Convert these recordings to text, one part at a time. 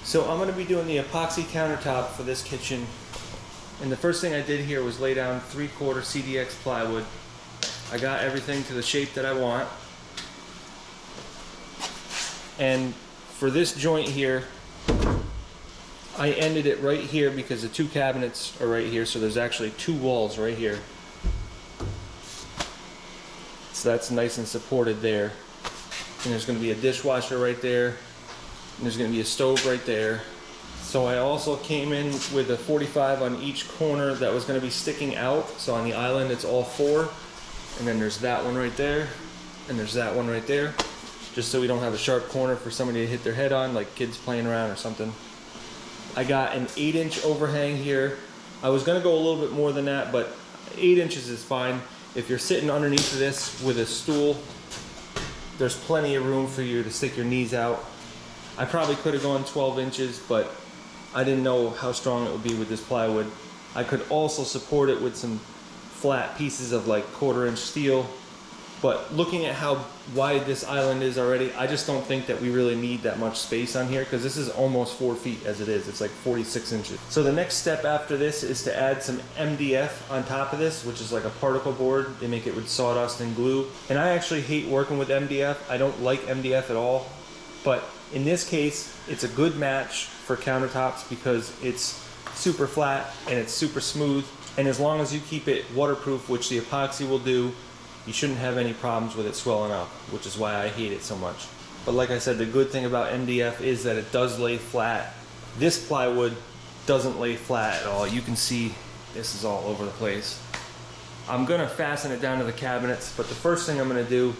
So I'm going to be doing the epoxy countertop for this kitchen. And the first thing I did here was lay down 3/4 CDX plywood. I got everything to the shape that I want. And for this joint here, I ended it right here because the two cabinets are right here, so there's actually two walls right here. So that's nice and supported there. And there's going to be a dishwasher right there, and there's going to be a stove right there. So I also came in with a 45 on each corner that was going to be sticking out. So on the island it's all 4, and then there's that one right there, and there's that one right there, just so we don't have a sharp corner for somebody to hit their head on, like kids playing around or something. I got an 8-inch overhang here. I was going to go a little bit more than that, but 8 inches is fine. If you're sitting underneath of this with a stool, there's plenty of room for you to stick your knees out. I probably could have gone 12 inches, but I didn't know how strong it would be with this plywood. I could also support it with some flat pieces of like 1/4 inch steel. But looking at how wide this island is already, I just don't think that we really need that much space on here, because this is almost 4 feet as it is. It's like 46 inches. So the next step after this is to add some MDF on top of this, which is like a particle board. They make it with sawdust and glue. And I actually hate working with MDF. I don't like MDF at all. But in this case, it's a good match for countertops because it's super flat and it's super smooth. And as long as you keep it waterproof, which the epoxy will do, you shouldn't have any problems with it swelling up, which is why I hate it so much. But like I said, the good thing about MDF is that it does lay flat. This plywood doesn't lay flat at all. You can see this is all over the place. I'm gonna fasten it down to the cabinets, but the first thing I'm gonna do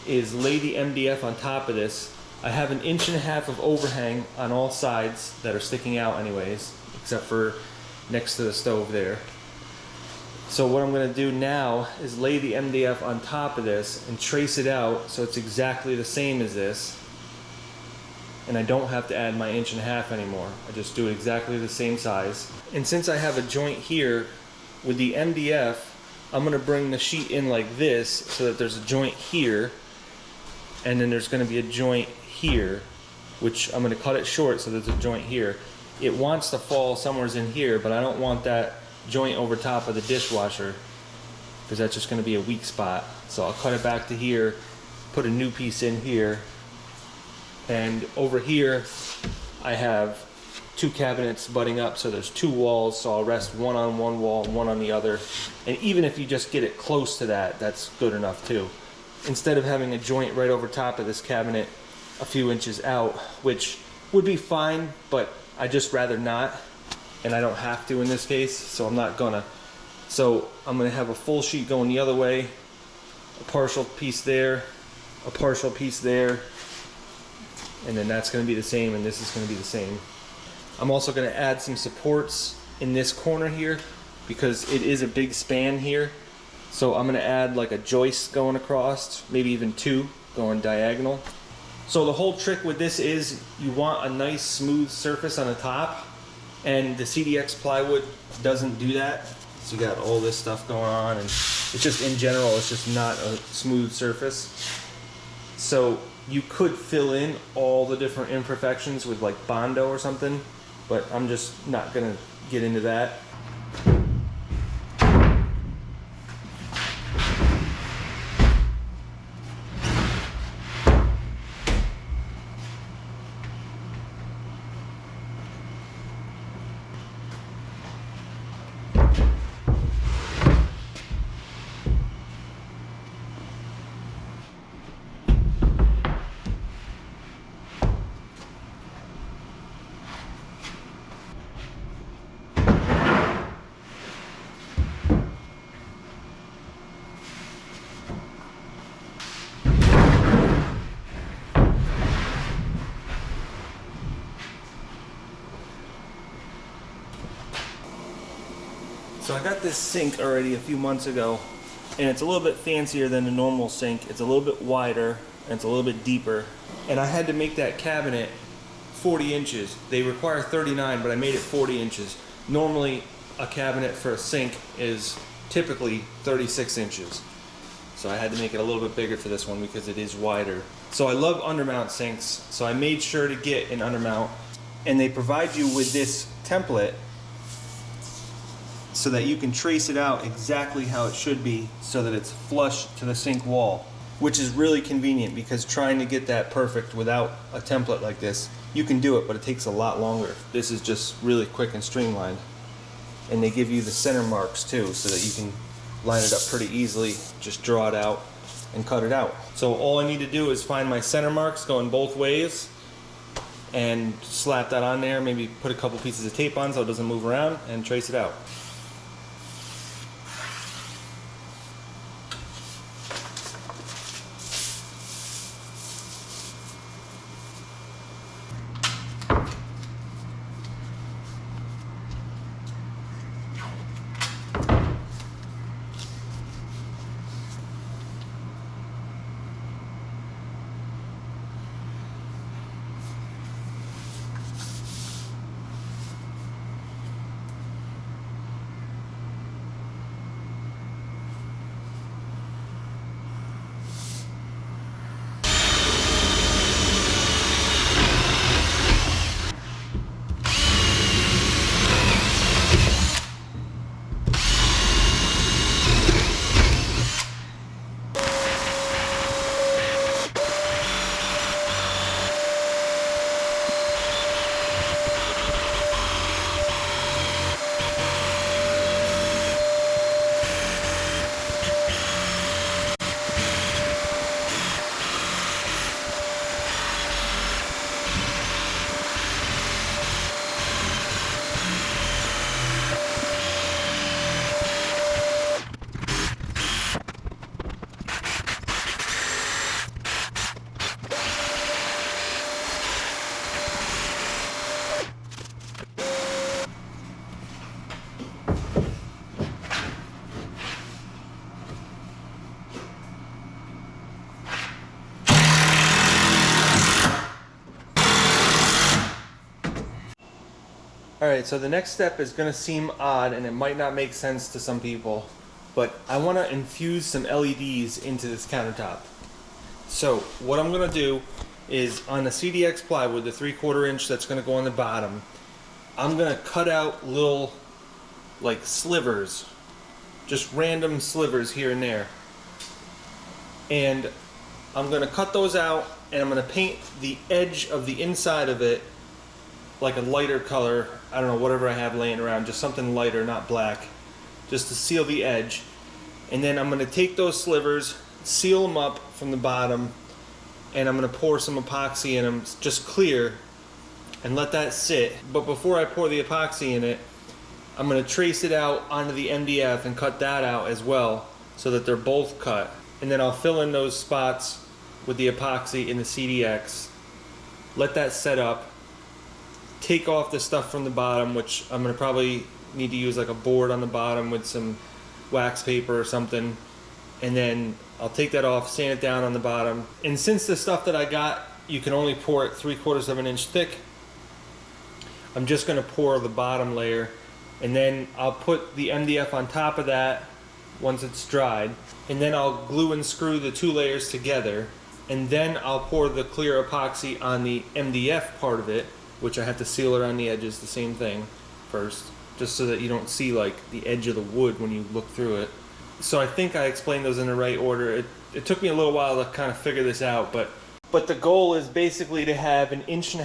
is lay the MDF on top of this. I have 1.5 inches of overhang on all sides that are sticking out anyways, except for next to the stove there. So what I'm going to do now is lay the MDF on top of this and trace it out so it's exactly the same as this. And I don't have to add my 1.5 inches anymore. I just do it exactly the same size. And since I have a joint here with the MDF, I'm going to bring the sheet in like this so that there's a joint here, and then there's going to be a joint here, which I'm going to cut it short so there's a joint here. It wants to fall somewhere in here, but I don't want that joint over top of the dishwasher because that's just going to be a weak spot. So I'll cut it back to here, put a new piece in here, and over here I have 2 cabinets butting up, so there's 2 walls, so I'll rest one on one wall and one on the other. And even if you just get it close to that, that's good enough too. Instead of having a joint right over top of this cabinet a few inches out, which would be fine, but I just rather not. And I don't have to in this case, so I'm not gonna. So I'm gonna have a full sheet going the other way, a partial piece there, a partial piece there, and then that's gonna be the same, and this is gonna be the same. I'm also gonna add some supports in this corner here because it is a big span here. So I'm gonna add like a joist going across, maybe even 2 going diagonal. So the whole trick with this is you want a nice smooth surface on the top, and the CDX plywood doesn't do that. So you got all this stuff going on, and it's just, in general, it's just not a smooth surface. So you could fill in all the different imperfections with like Bondo or something, but I'm just not gonna get into that. So I got this sink already a few months ago, and it's a little bit fancier than a normal sink. It's a little bit wider, and it's a little bit deeper. And I had to make that cabinet 40 inches. They require 39, but I made it 40 inches. Normally, a cabinet for a sink is typically 36 inches. So I had to make it a little bit bigger for this one because it is wider. So I love undermount sinks, so I made sure to get an undermount. And they provide you with this template so that you can trace it out exactly how it should be so that it's flush to the sink wall, which is really convenient because trying to get that perfect without a template like this, you can do it, but it takes a lot longer. This is just really quick and streamlined. And they give you the center marks too so that you can line it up pretty easily, just draw it out and cut it out. So all I need to do is find my center marks going both ways and slap that on there, maybe put a couple pieces of tape on so it doesn't move around, and trace it out. Alright, so the next step is going to seem odd and it might not make sense to some people, but I want to infuse some LEDs into this countertop. So what I'm going to do is on the CDX plywood, the 3/4 inch that's going to go on the bottom, I'm going to cut out little like slivers, just random slivers here and there. And I'm going to cut those out and I'm going to paint the edge of the inside of it like a lighter color. I don't know, whatever I have laying around, just something lighter, not black, just to seal the edge. And then I'm going to take those slivers, seal them up from the bottom, and I'm going to pour some epoxy in them, just clear, and let that sit. But before I pour the epoxy in it, I'm going to trace it out onto the MDF and cut that out as well so that they're both cut. And then I'll fill in those spots with the epoxy in the CDX, let that set up, take off the stuff from the bottom, which I'm going to probably need to use like a board on the bottom with some wax paper or something, and then I'll take that off, sand it down on the bottom. And since the stuff that I got, you can only pour it 3/4 of an inch thick, I'm just going to pour the bottom layer, and then I'll put the MDF on top of that once it's dried, and then I'll glue and screw the two layers together, and then I'll pour the clear epoxy on the MDF part of it, which I have to seal around the edges, the same thing first, just so that you don't see like the edge of the wood when you look through it. So I think I explained those in the right order. It took me a little while to kind of figure this out, but the goal is basically to have 1.5 inch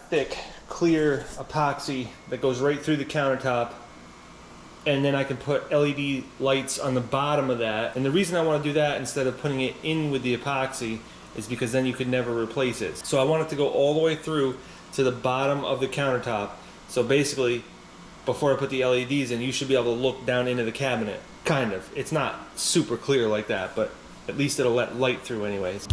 thick clear epoxy that goes right through the countertop, and then I can put LED lights on the bottom of that. And the reason I want to do that instead of putting it in with the epoxy is because then you could never replace it. So I want it to go all the way through to the bottom of the countertop. So basically, before I put the LEDs in, you should be able to look down into the cabinet. Kind of. It's not super clear like that, but at least it'll let light through anyways.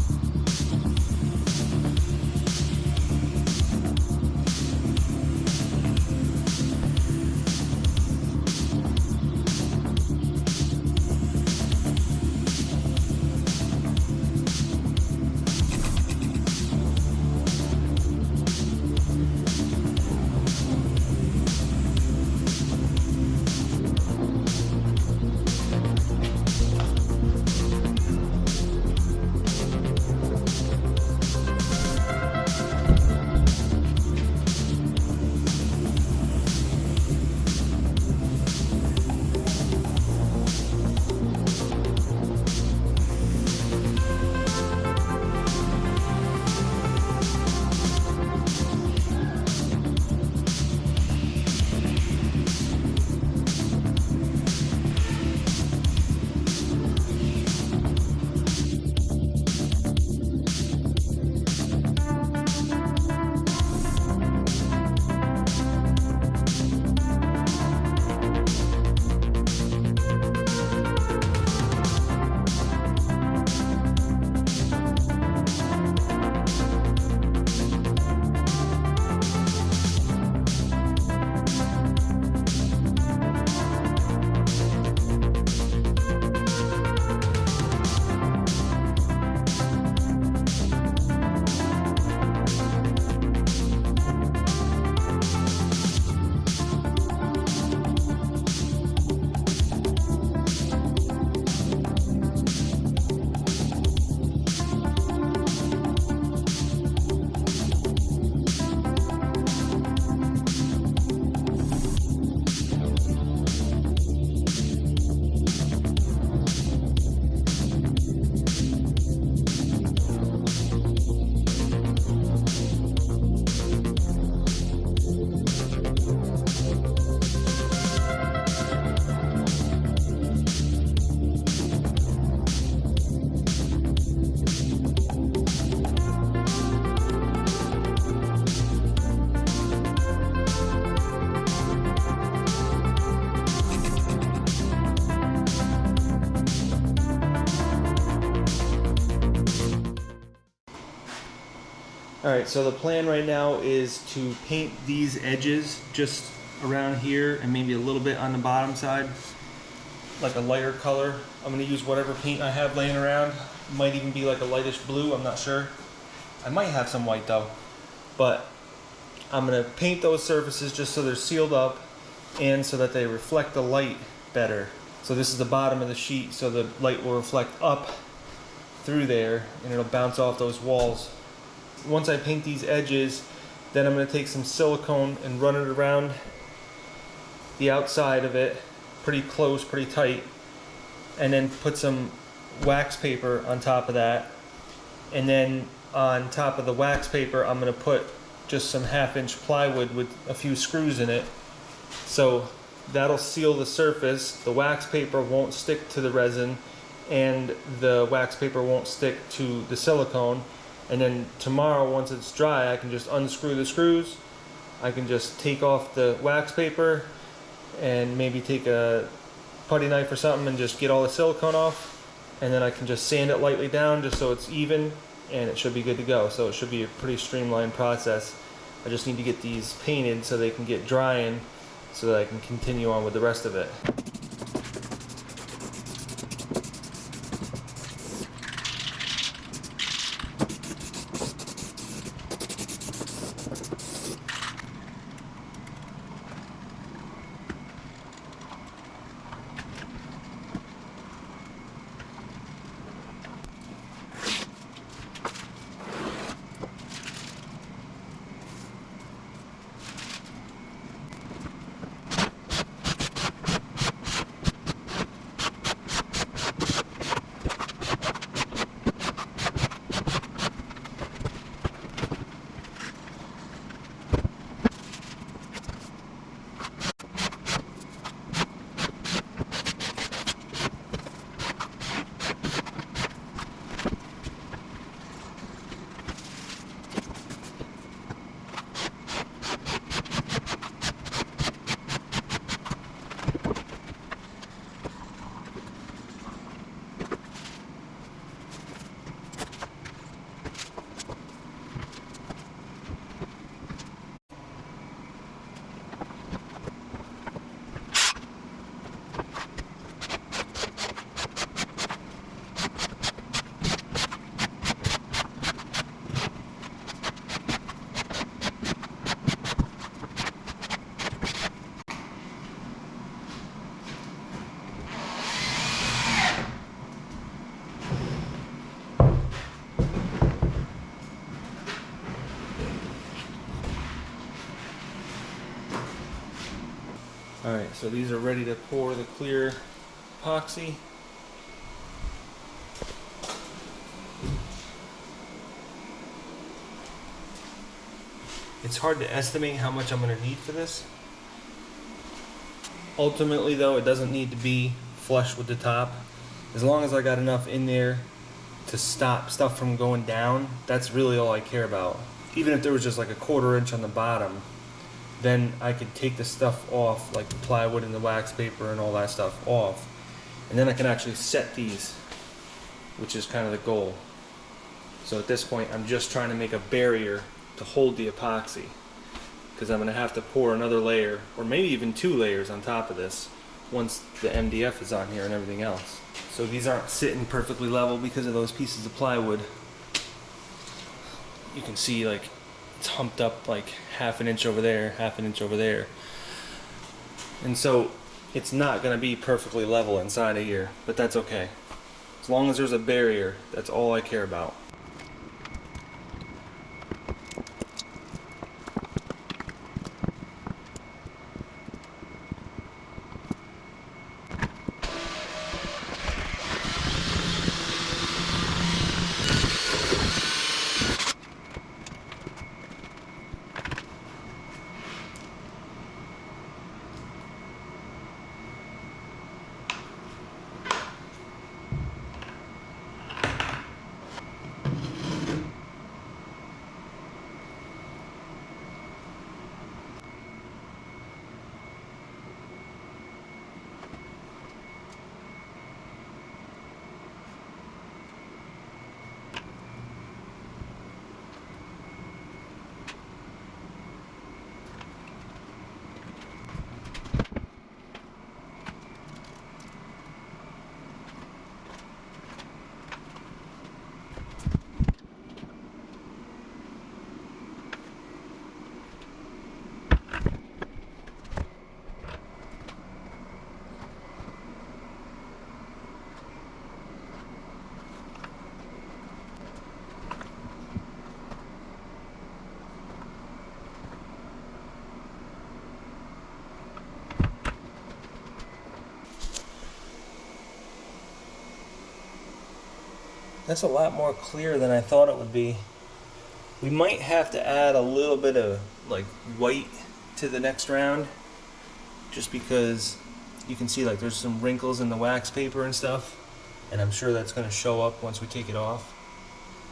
Alright, so the plan right now is to paint these edges just around here and maybe a little bit on the bottom side, like a lighter color. I'm going to use whatever paint I have laying around. Might even be like a lightish blue, I'm not sure. I might have some white though. But I'm going to paint those surfaces just so they're sealed up and so that they reflect the light better. So this is the bottom of the sheet, so the light will reflect up through there and it'll bounce off those walls. Once I paint these edges, then I'm going to take some silicone and run it around the outside of it, pretty close, pretty tight, and then put some wax paper on top of that. And then on top of the wax paper, I'm going to put just some 1/2-inch plywood with a few screws in it. So that'll seal the surface. The wax paper won't stick to the resin and the wax paper won't stick to the silicone. And then tomorrow, once it's dry, I can just unscrew the screws. I can just take off the wax paper and maybe take a putty knife or something and just get all the silicone off. And then I can just sand it lightly down just so it's even, and it should be good to go. So it should be a pretty streamlined process. I just need to get these painted so they can get drying so that I can continue on with the rest of it. Alright, so these are ready to pour the clear epoxy. It's hard to estimate how much I'm going to need for this. Ultimately though, it doesn't need to be flush with the top. As long as I got enough in there to stop stuff from going down, that's really all I care about. Even if there was just like a 1/4 inch on the bottom, then I could take the stuff off, like the plywood and the wax paper and all that stuff off, and then I can actually set these, which is kind of the goal. So at this point, I'm just trying to make a barrier to hold the epoxy, because I'm going to have to pour another layer, or maybe even 2 layers on top of this, once the MDF is on here and everything else. So these aren't sitting perfectly level because of those pieces of plywood. You can see like it's humped up like 1/2 inch over there, 1/2 inch over there. And so it's not going to be perfectly level inside of here, but that's okay. As long as there's a barrier, that's all I care about. That's a lot more clear than I thought it would be. We might have to add a little bit of like white to the next round, just because you can see like there's some wrinkles in the wax paper and stuff, and I'm sure that's going to show up once we take it off.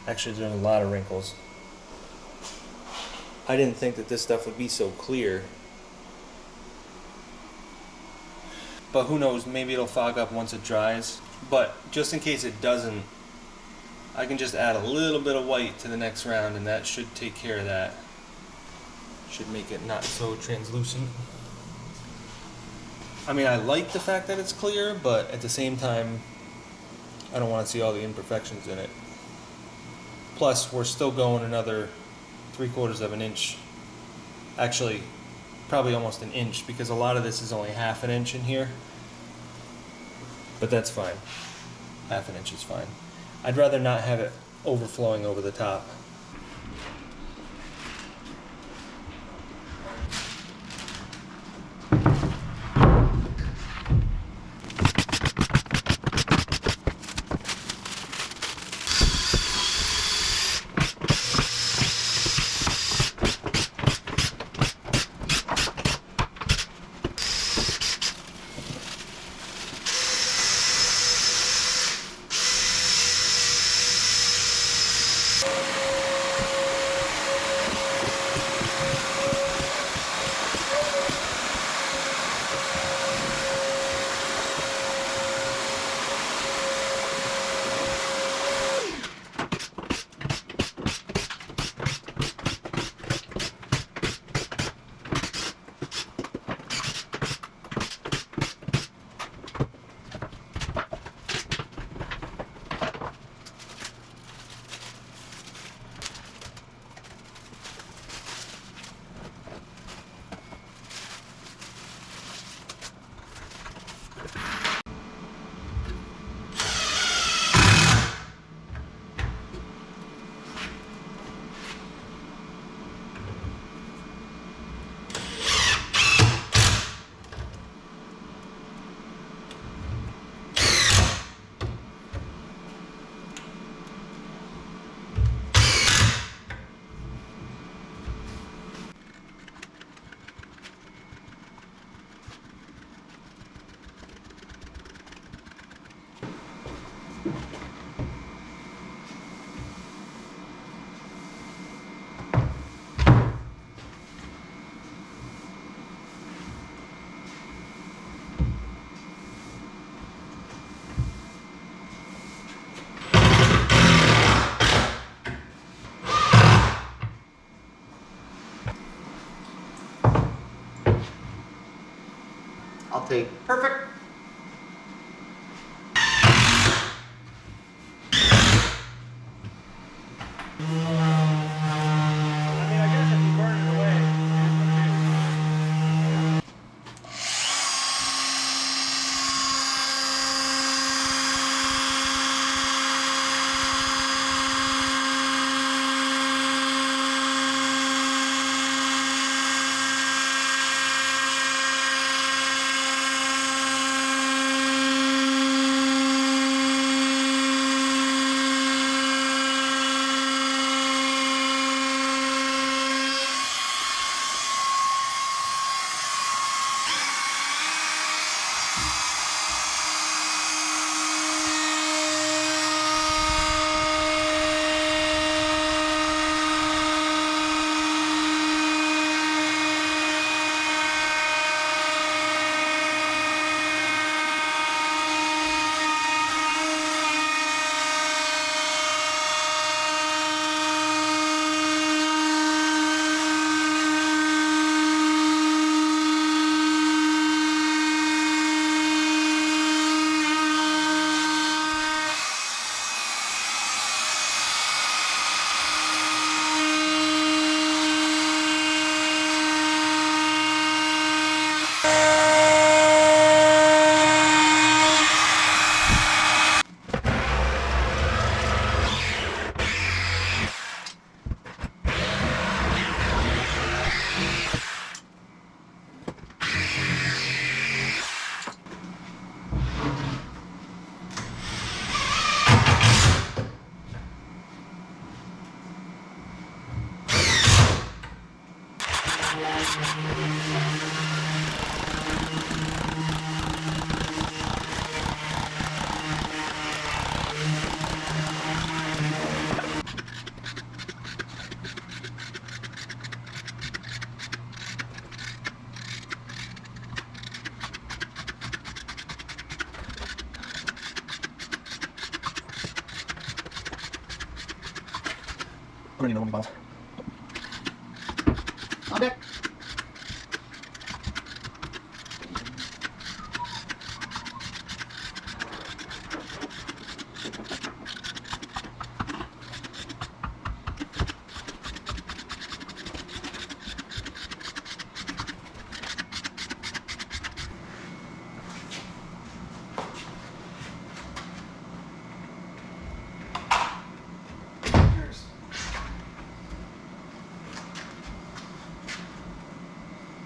Actually, there's a lot of wrinkles. I didn't think that this stuff would be so clear, but who knows, maybe it'll fog up once it dries. But just in case it doesn't, I can just add a little bit of white to the next round, and that should take care of that. Should make it not so translucent. I mean, I like the fact that it's clear, but at the same time, I don't want to see all the imperfections in it. Plus, we're still going another 3/4 of an inch. Actually, probably almost an inch, because a lot of this is only 1/2 an inch in here. But that's fine. 1/2 an inch is fine. I'd rather not have it overflowing over the top. I'll take perfect. I don't even know any bottles. On deck.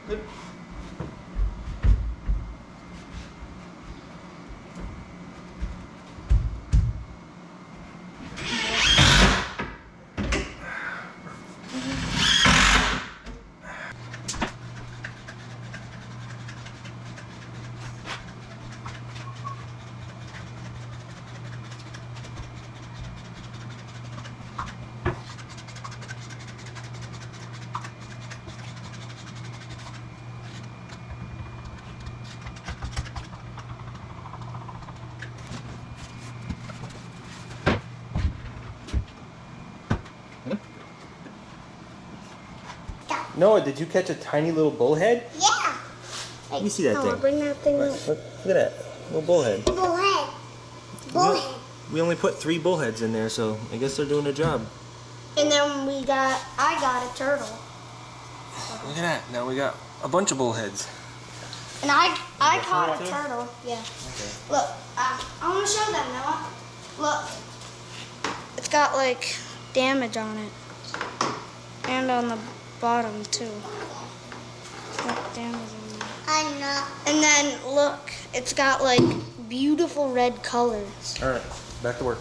Good. Noah, did you catch a tiny little bullhead? Yeah. Let me see that thing. Bring that thing up. Look at that. Little bullhead. Bullhead. Bullhead. We only put 3 bullheads in there, so I guess they're doing their job. And then I got a turtle. Look at that. Now we got a bunch of bullheads. And I caught a turtle too? turtle. Yeah. Okay. Look, I want to show them, Noah. Look. It's got like damage on it. And on the bottom too. Look, damage on it. I know. And then look, it's got like beautiful red colors. All right, back to work.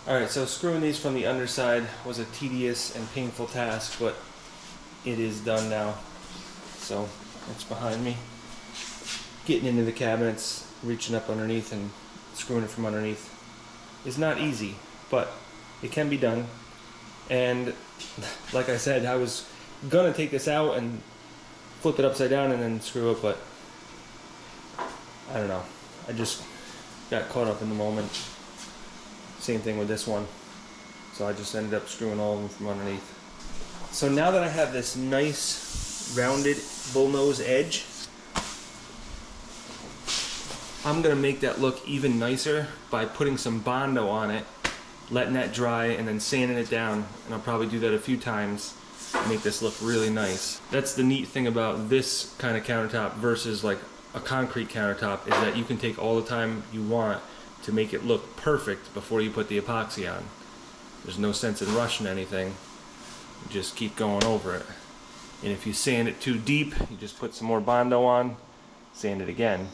Alright, so screwing these from the underside was a tedious and painful task, but it is done now. So, it's behind me. Getting into the cabinets, reaching up underneath and screwing it from underneath is not easy, but it can be done. And like I said, I was gonna take this out and flip it upside down and then screw it, but I don't know. I just got caught up in the moment. Same thing with this one. So I just ended up screwing all of them from underneath. So now that I have this nice rounded bullnose edge, I'm gonna make that look even nicer by putting some Bondo on it, letting that dry, and then sanding it down. And I'll probably do that a few times to make this look really nice. That's the neat thing about this kind of countertop versus like a concrete countertop, is that you can take all the time you want to make it look perfect before you put the epoxy on. There's no sense in rushing anything. You just keep going over it. And if you sand it too deep, you just put some more Bondo on, sand it again.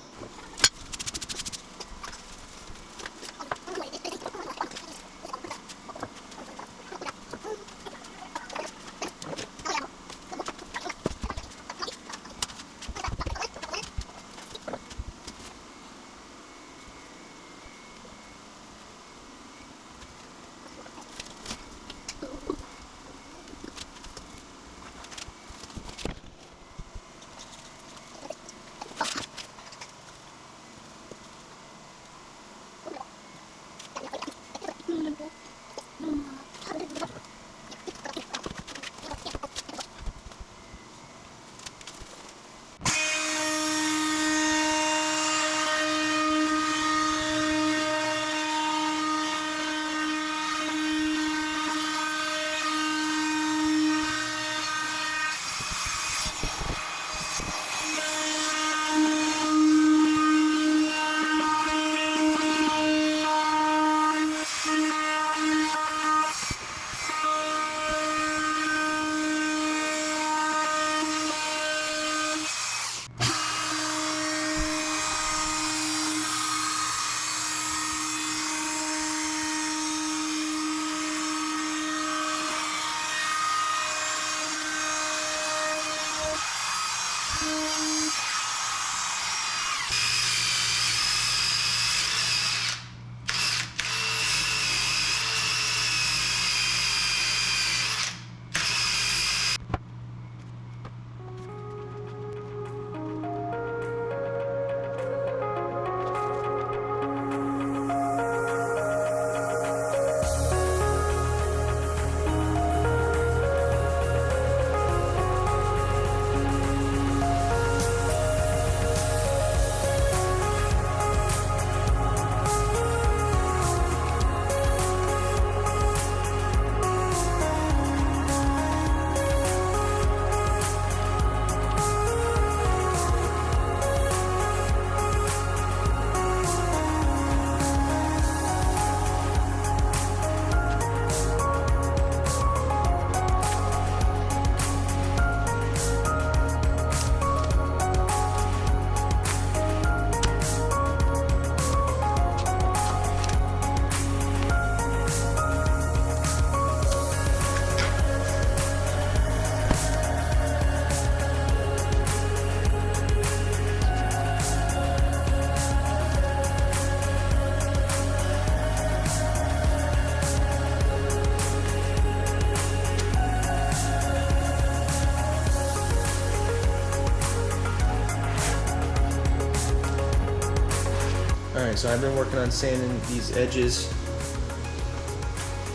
Alright, so I've been working on sanding these edges,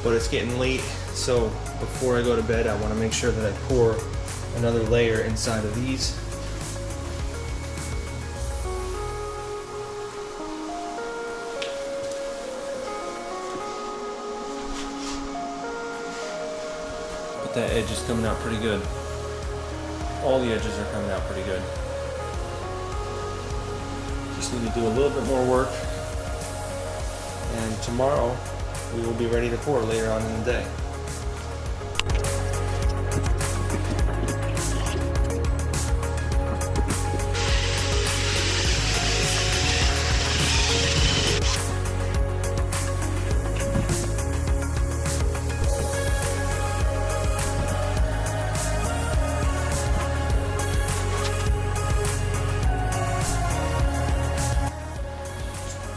but it's getting late, so before I go to bed I want to make sure that I pour another layer inside of these. But that edge is coming out pretty good. All the edges are coming out pretty good. Just need to do a little bit more work, and tomorrow we will be ready to pour later on in the day.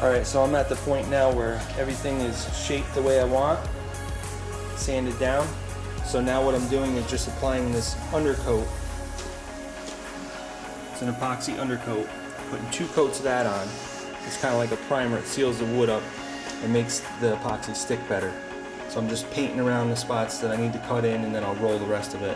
Alright, so I'm at the point now where everything is shaped the way I want, sanded down. So now what I'm doing is just applying this undercoat. It's an epoxy undercoat. Putting 2 coats of that on. It's kind of like a primer. It seals the wood up and makes the epoxy stick better. So I'm just painting around the spots that I need to cut in, and then I'll roll the rest of it.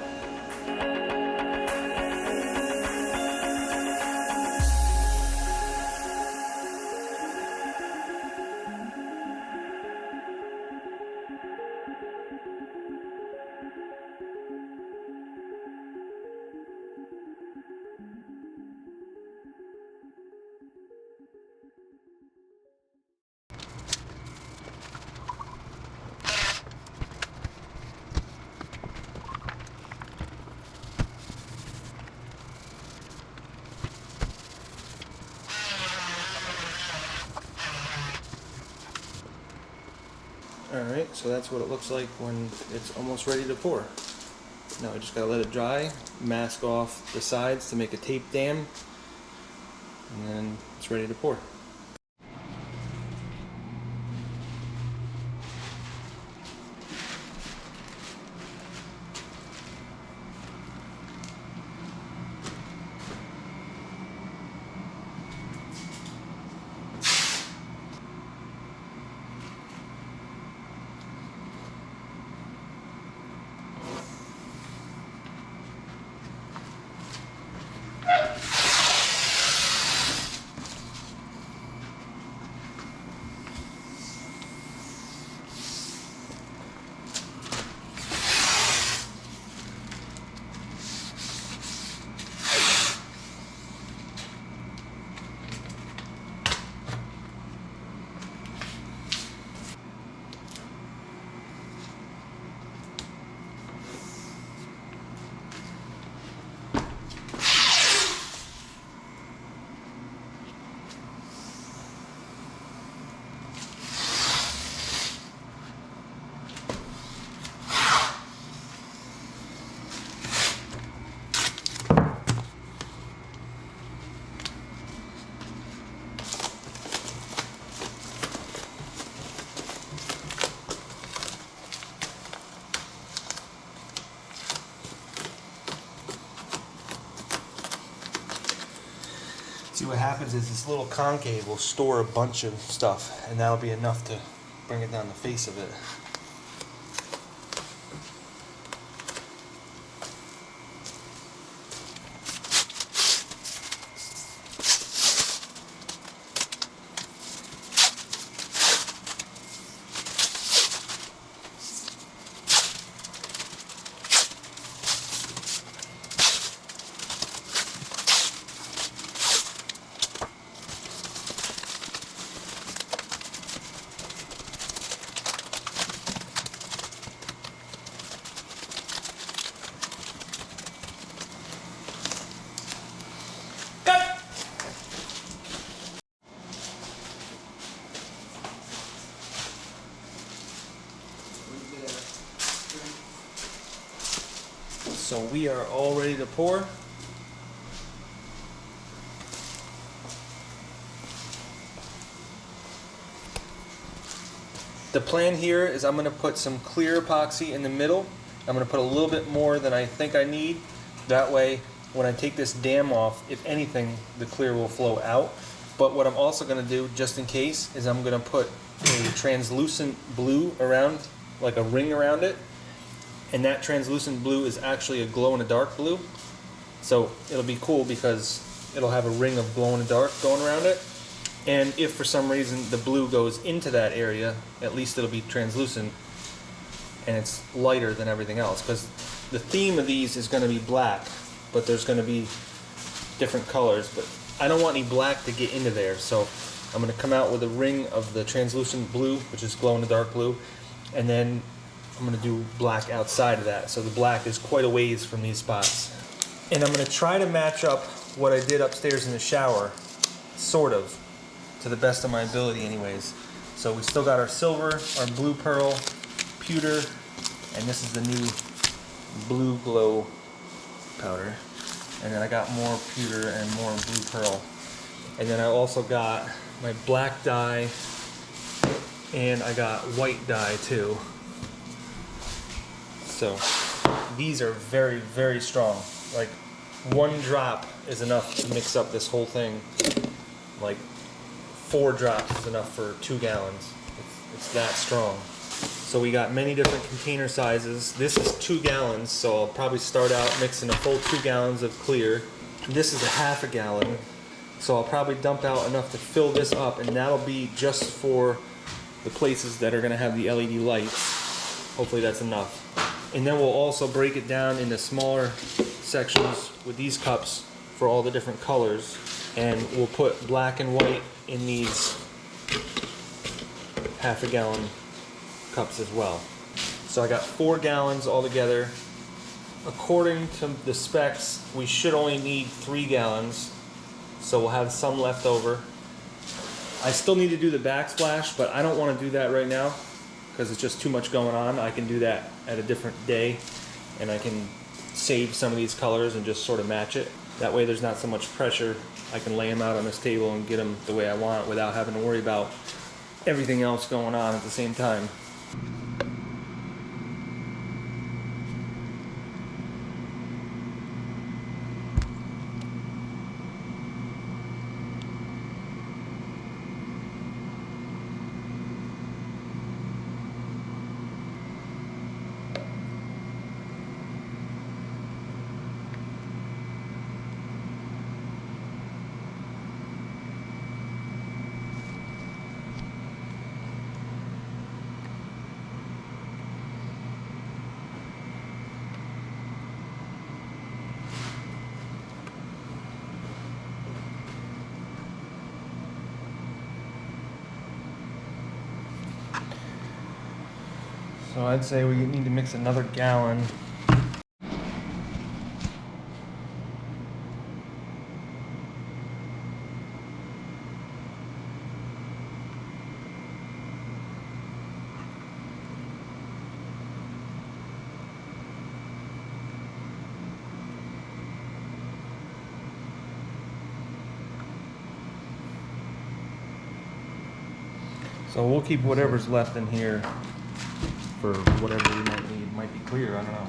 Alright, so that's what it looks like when it's almost ready to pour. Now I just gotta let it dry, mask off the sides to make a tape dam, and then it's ready to pour. See, what happens is this little concave will store a bunch of stuff, and that'll be enough to bring it down the face of it. So we are all ready to pour. The plan here is I'm going to put some clear epoxy in the middle. I'm going to put a little bit more than I think I need. That way, when I take this dam off, if anything, the clear will flow out. But what I'm also going to do, just in case, is I'm going to put a translucent blue around, like a ring around it. And that translucent blue is actually a glow-in-the-dark blue. So it'll be cool because it'll have a ring of glow-in-the-dark going around it. And if for some reason the blue goes into that area, at least it'll be translucent and it's lighter than everything else. Because the theme of these is going to be black, but there's going to be different colors. But I don't want any black to get into there, so I'm going to come out with a ring of the translucent blue, which is glow-in-the-dark blue, and then I'm going to do black outside of that, so the black is quite a ways from these spots. And I'm going to try to match up what I did upstairs in the shower, sort of, to the best of my ability anyways. So we still got our silver, our blue pearl, pewter, and this is the new blue glow powder. And then I got more pewter and more blue pearl. And then I also got my black dye, and I got white dye too. So these are very, very strong. Like 1 drop is enough to mix up this whole thing. Like 4 drops is enough for 2 gallons. It's that strong. So we got many different container sizes. This is 2 gallons, so I'll probably start out mixing a full 2 gallons of clear. This is a half a gallon, so I'll probably dump out enough to fill this up, and that'll be just for the places that are gonna have the LED lights. Hopefully that's enough. And then we'll also break it down into smaller sections with these cups for all the different colors, and we'll put black and white in these half a gallon cups as well. So I got 4 gallons altogether. According to the specs, we should only need 3 gallons, so we'll have some left over. I still need to do the backsplash, but I don't want to do that right now because it's just too much going on. I can do that at a different day, and I can save some of these colors and just sort of match it. That way there's not so much pressure. I can lay them out on this table and get them the way I want without having to worry about everything else going on at the same time. So I'd say we need to mix another gallon. So we'll keep whatever's left in here for whatever we might need. Might be clear, I don't know.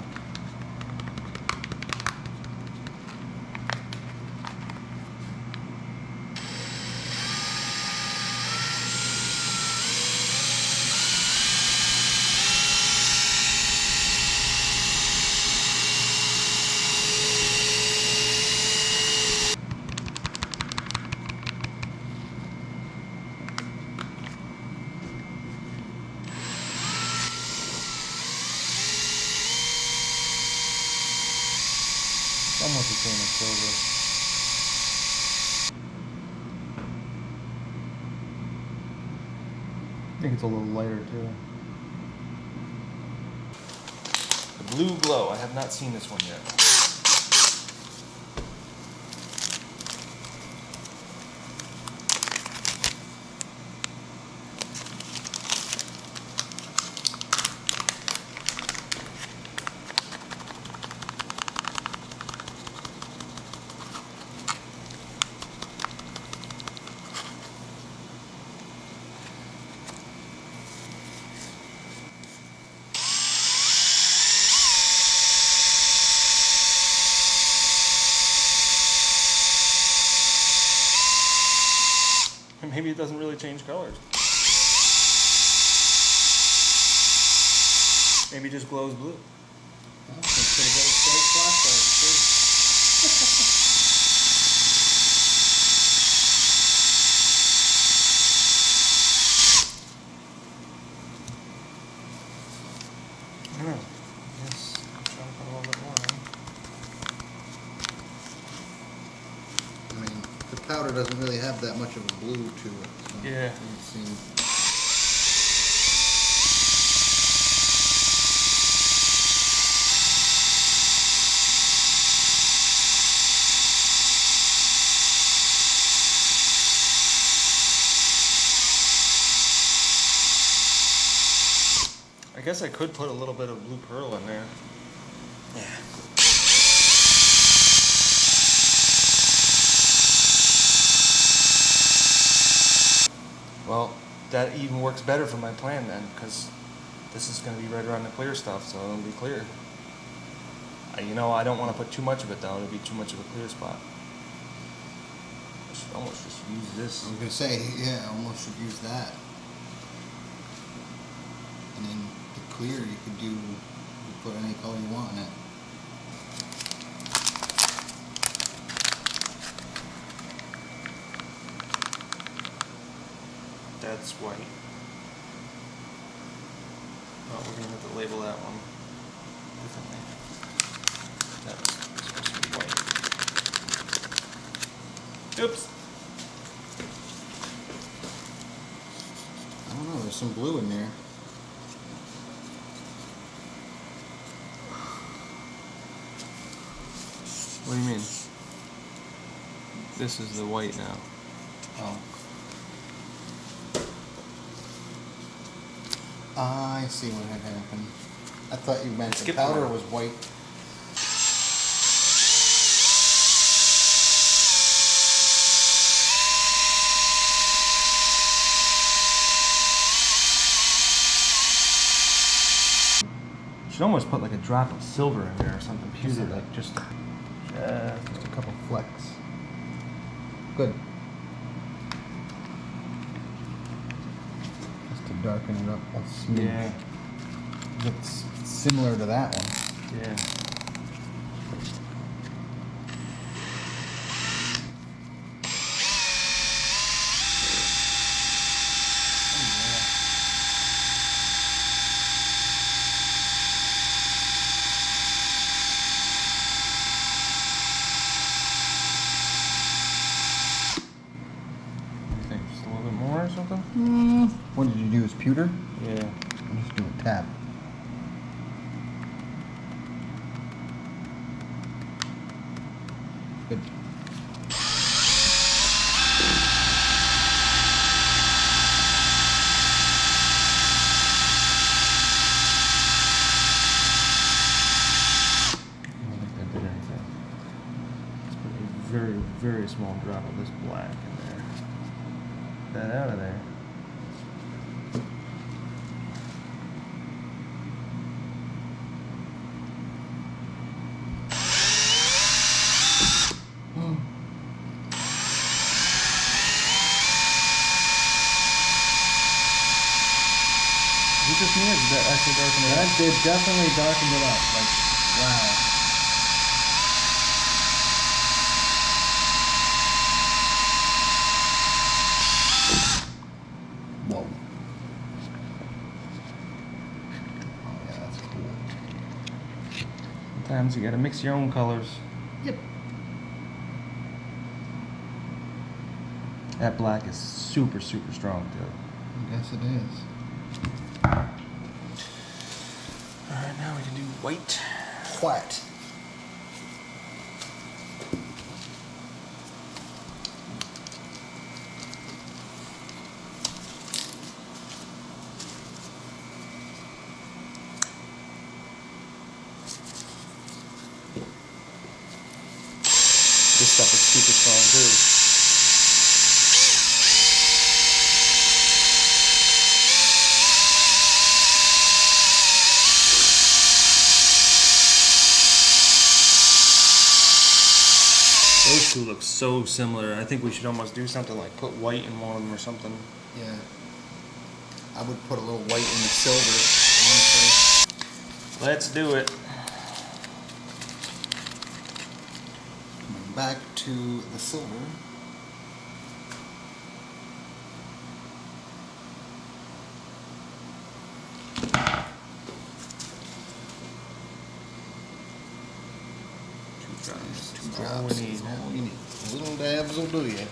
Almost the same as silver. I think it's a little lighter too. The blue glow. I have not seen this one yet. Maybe it doesn't really change colors. Maybe it just glows blue. Oh, it's gonna go straight flashlight too. I don't know. Yes, I'm trying to put a little bit more in. I mean, the powder doesn't really have that much of a blue to it. So Yeah. it seems. I guess I could put a little bit of blue pearl in there. Yeah. Well, that even works better for my plan then, because this is going to be right around the clear stuff, so it'll be clear. You know, I don't want to put too much of it down. It'll be too much of a clear spot. I should almost just use this. I was gonna say, yeah, almost should use that. And then the clear, you could do, you put any color you want in it. That's white. Oh, we're gonna have to label that one differently. That's supposed to be white. Oops. I don't know, there's some blue in there. What do you mean? This is the white now. Oh. I see what had happened. I thought you meant the Skip powder one. was white. Should almost put like a drop of silver in there or something pewter, like just Just a couple flecks. Good. Just to darken it up a smidge. yeah, It's similar to that one. yeah. You think just a little bit more or something? What did you do? Is pewter? Yeah. I'll just do a tap. Good. I don't think that did anything. Let's put a very, very small drop of this black in there. Get that out of there. Is it just me or did that actually darken it up? That did definitely darkened it up. Like, wow. Whoa. Oh yeah, that's cool. Sometimes you gotta mix your own colors. Yep. That black is super, super strong too. I guess it is. Alright, now we can do white. White. This stuff is super strong too. Those two look so similar. I think we should almost do something like put white in one of them or something. Yeah. I would put a little white in the silver, honestly. Let's do it. Coming back to the silver. Two That's all drops we need. is all you need. Little dabs will do you.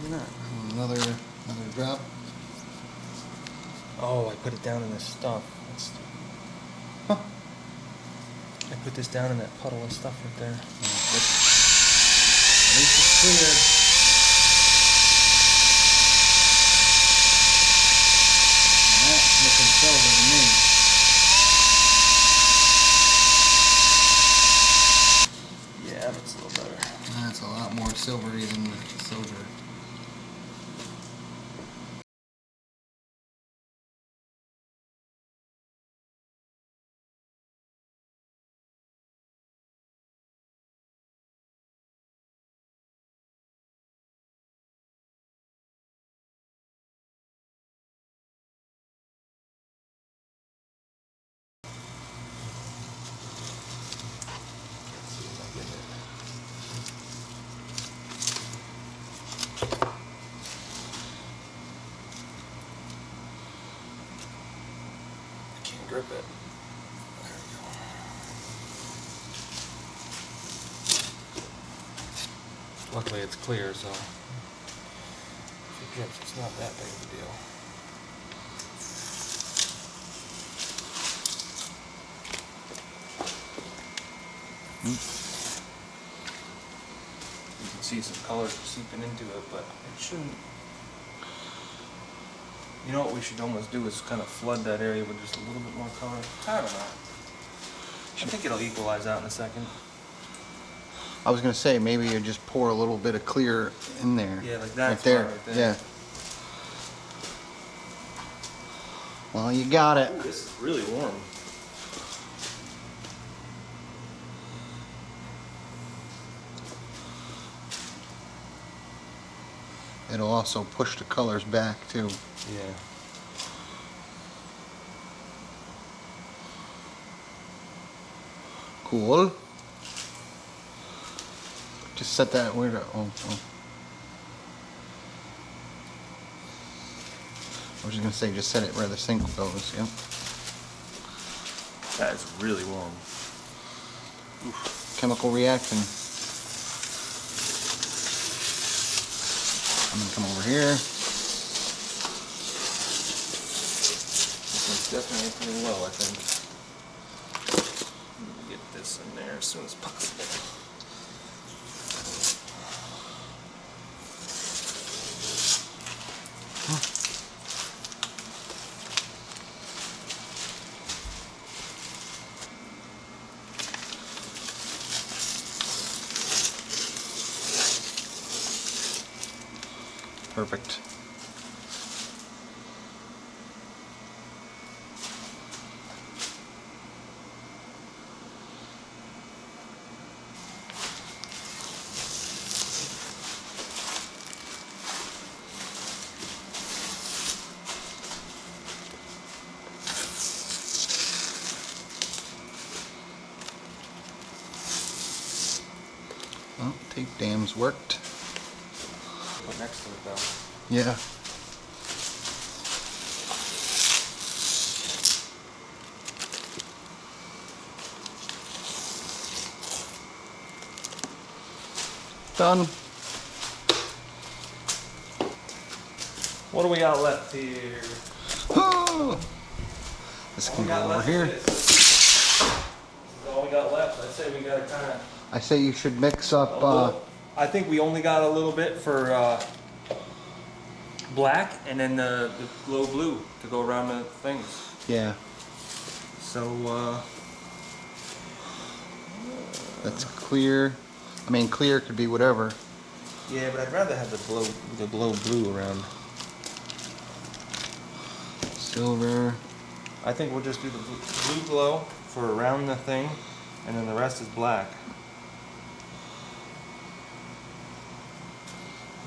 Maybe not. Another drop. Oh, I put it down in this stuff. That's... Huh. I put this down in that puddle of stuff right there. At least it's clear. And that's looking silver to me. drip it. Luckily it's clear, so if it drips, it's not that big of a deal. You can see some colors seeping into it, but it shouldn't. You know what we should almost do is kind of flood that area with just a little bit more color. I don't know. I think it'll equalize out in a second. I was gonna say maybe you just pour a little bit of clear in there. Yeah, like that. Right there. Right there. Yeah. Well, you got it. Ooh, this is really warm. It'll also push the colors back too. Yeah. Cool. Just set that where to. Oh. I was just gonna say, just set it where the sink goes. Yep. That is really warm. Oof. Chemical reaction. I'm gonna come over here. This one's definitely pretty low, I think. Get this in there as soon as possible. Perfect. Well, tape dams worked. Put next to it though. Yeah. Done. What do we got left here? Oh! This All can we go got over left here. is this. This is all we got left. I'd say we gotta kind of. I say you should mix up. I think we only got a little bit for black, and then the glow blue to go around the things. Yeah, So that's clear. I mean, clear could be whatever. yeah, but I'd rather have the glow blue around. Silver. I think we'll just do the blue glow for around the thing, and then the rest is black.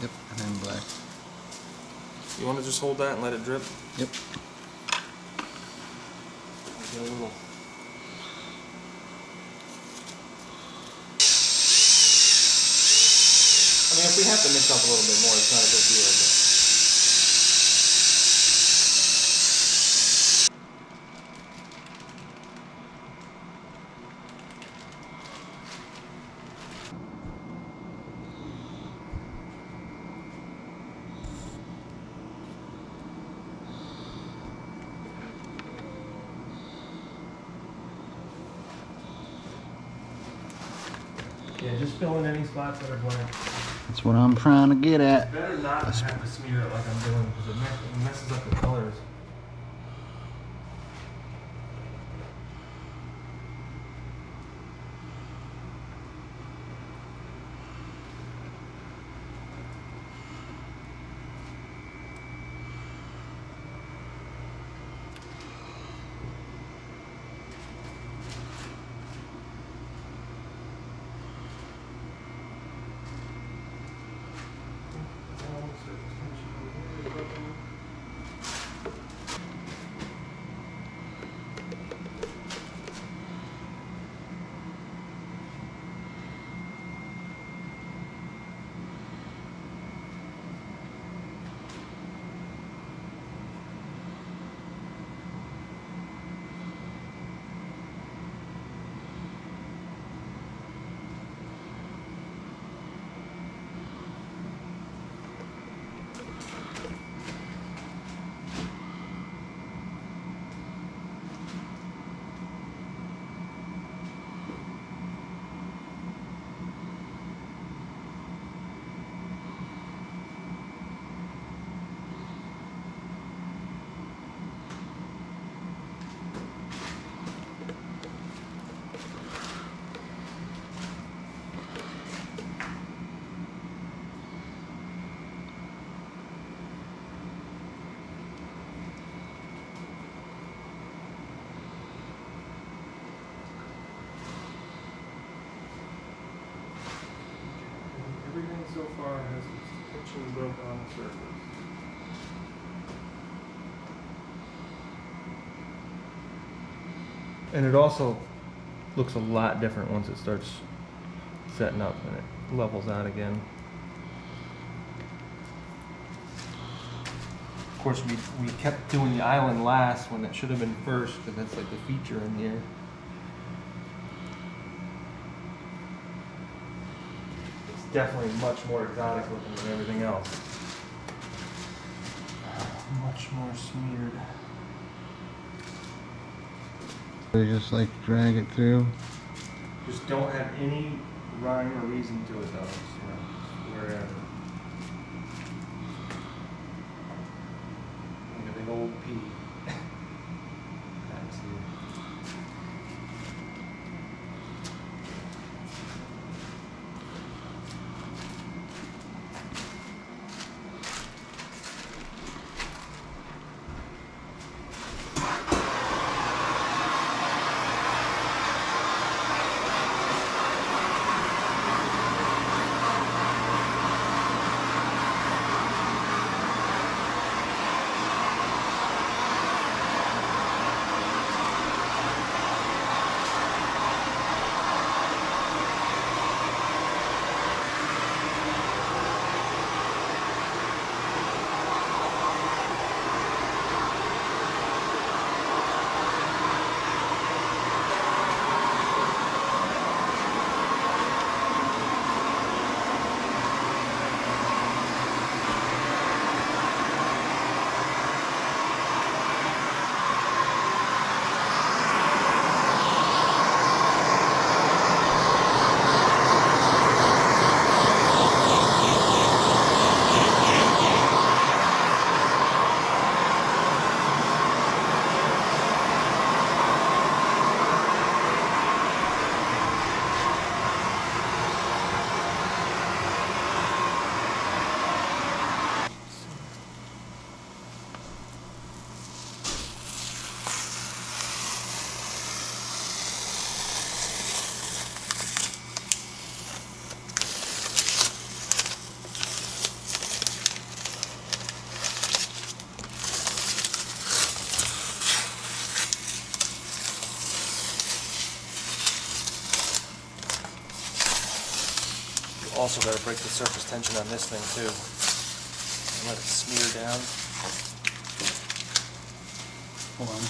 Yep, and then black. You want to just hold that and let it drip? Yep. Get a little. I mean, if we have to mix up a little bit more, it's not a big deal. But... Yeah, just fill in any spots that are blank. That's what I'm trying to get at. Better not have to smear it like I'm doing because it messes up the colors. so far has tension broke on the surface. And it also looks a lot different once it starts setting up and it levels out again. Of course, we kept doing the island last when it should have been first, because that's like the feature in here. It's definitely much more exotic looking than everything else. Much more smeared. They just like drag it through. Just don't have any rhyme or reason to it though. So wherever. Like a big old P. That's it. Also got to break the surface tension on this thing too. And let it smear down. Hold on.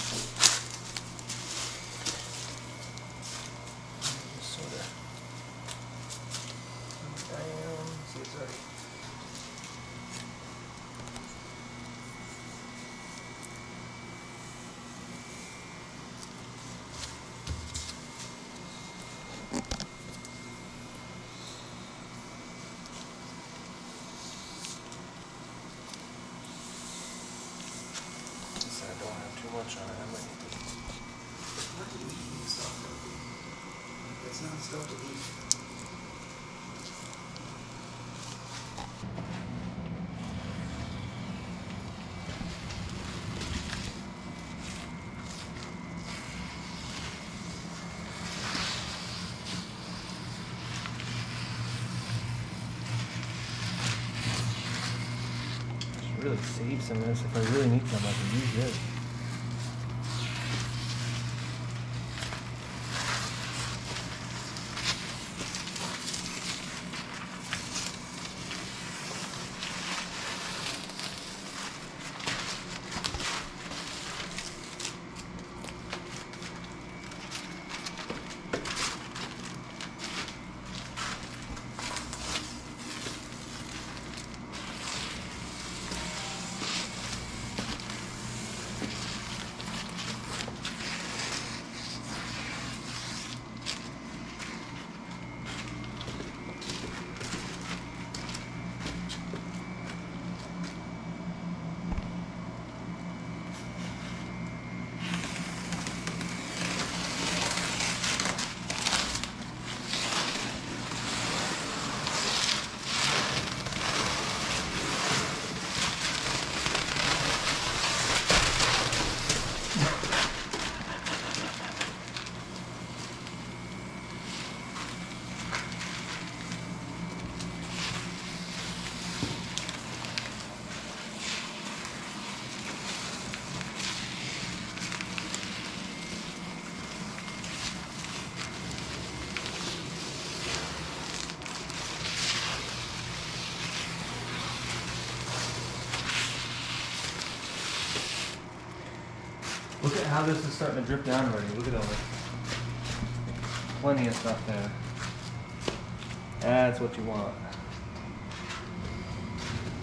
Sort of down. See, it's already. I don't have too much on it. I might need to. What do you eat stuff? It's not stuff to eat. Really save some of this. If I really need some, I can use this. how this is starting to drip down already. Look at all this. Plenty of stuff there. That's what you want.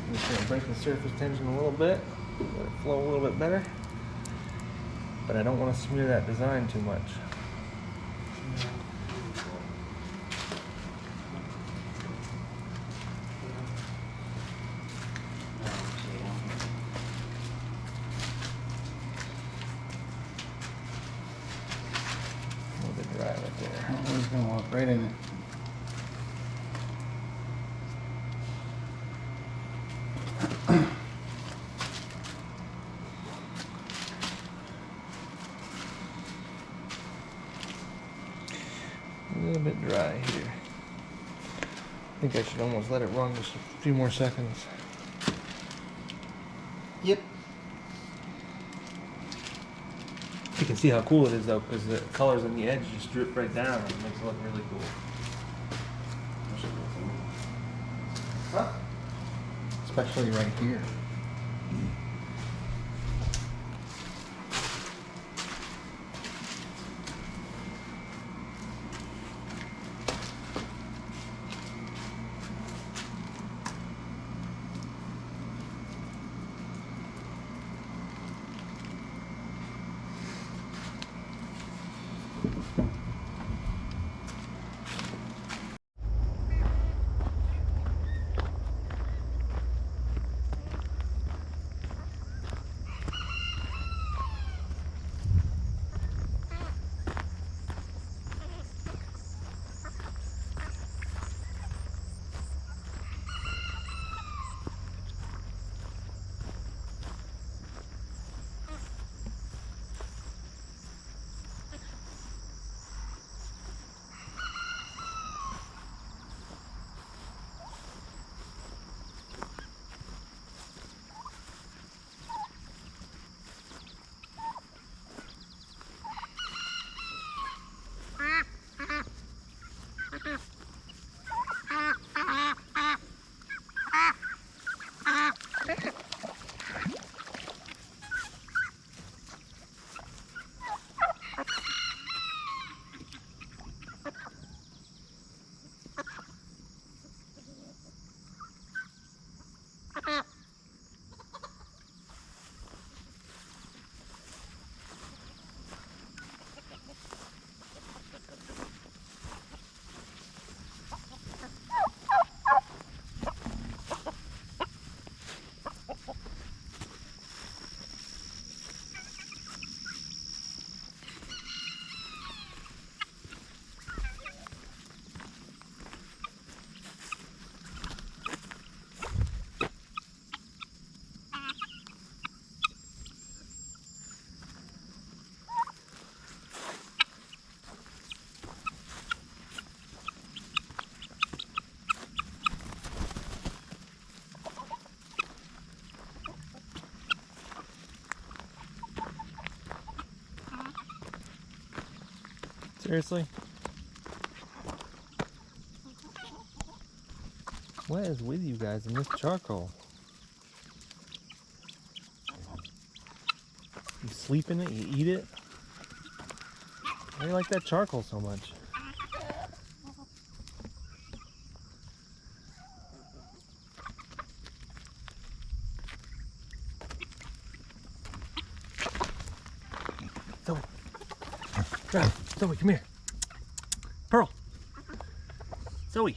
I'm just gonna break the surface tension a little bit, let it flow a little bit better. But I don't want to smear that design too much. A little bit dry right there. Oh, it's gonna walk right in it. A little bit dry here. I think I should almost let it run just a few more seconds. Yep. You can see how cool it is though, because the colors on the edge just drip right down and it makes it look really cool. Huh? Especially right here. Seriously? What is with you guys in this charcoal? You sleep in it? You eat it? Why do you like that charcoal so much? Zoe! Ralph! Zoe, come here! Pearl! Zoe!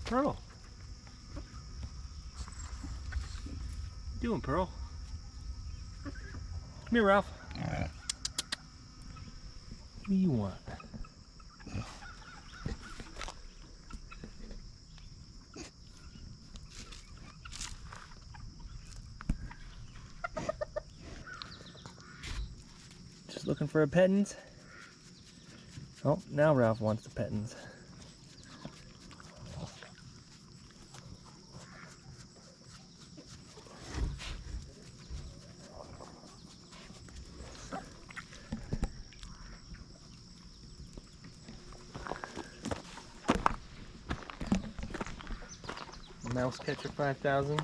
Pearl! What you doing, Pearl? Come here, Ralph. What do you want? Just looking for a pettins? Oh, now Ralph wants the pettins. Mouse Catcher 5000.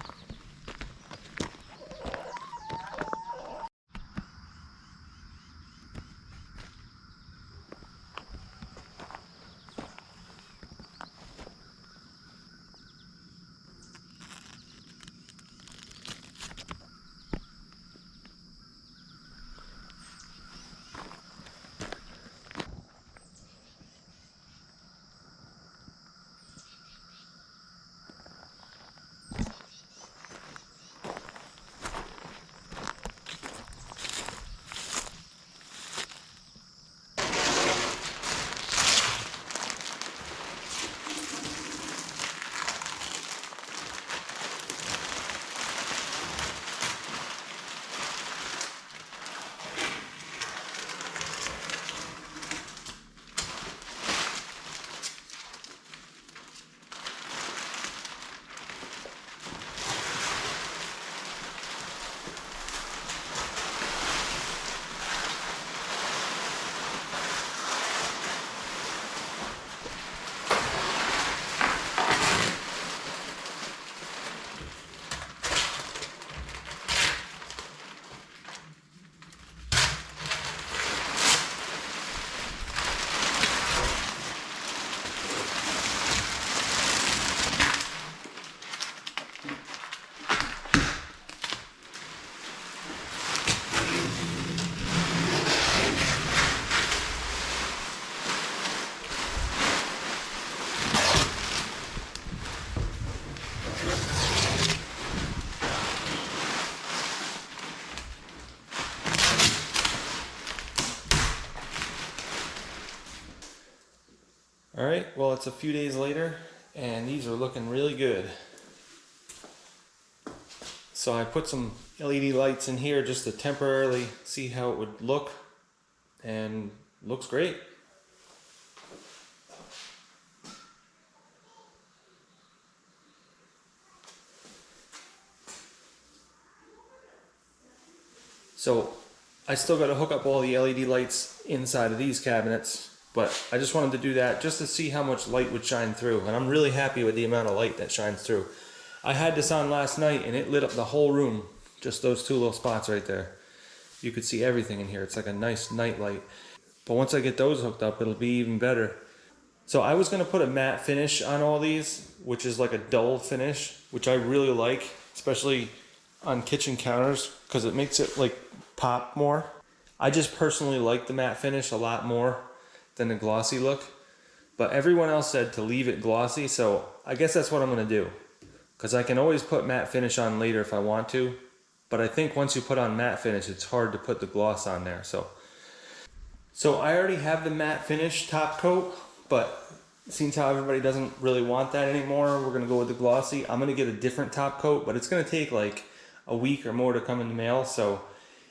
All right, well, it's a few days later and these are looking really good. So I put some LED lights in here just to temporarily see how it would look, and looks great. So I still got to hook up all the LED lights inside of these cabinets, but I just wanted to do that just to see how much light would shine through, and I'm really happy with the amount of light that shines through. I had this on last night and it lit up the whole room, just those two little spots right there. You could see everything in here. It's like a nice night light. But once I get those hooked up, it'll be even better. So I was going to put a matte finish on all these, which is like a dull finish, which I really like, especially on kitchen counters, because it makes it like pop more. I just personally like the matte finish a lot more than the glossy look, but everyone else said to leave it glossy, so I guess that's what I'm going to do, because I can always put matte finish on later if I want to, but I think once you put on matte finish, it's hard to put the gloss on there. So I already have the matte finish top coat, but seeing how everybody doesn't really want that anymore, we're going to go with the glossy. I'm going to get a different top coat, but it's going to take like a week or more to come in the mail, so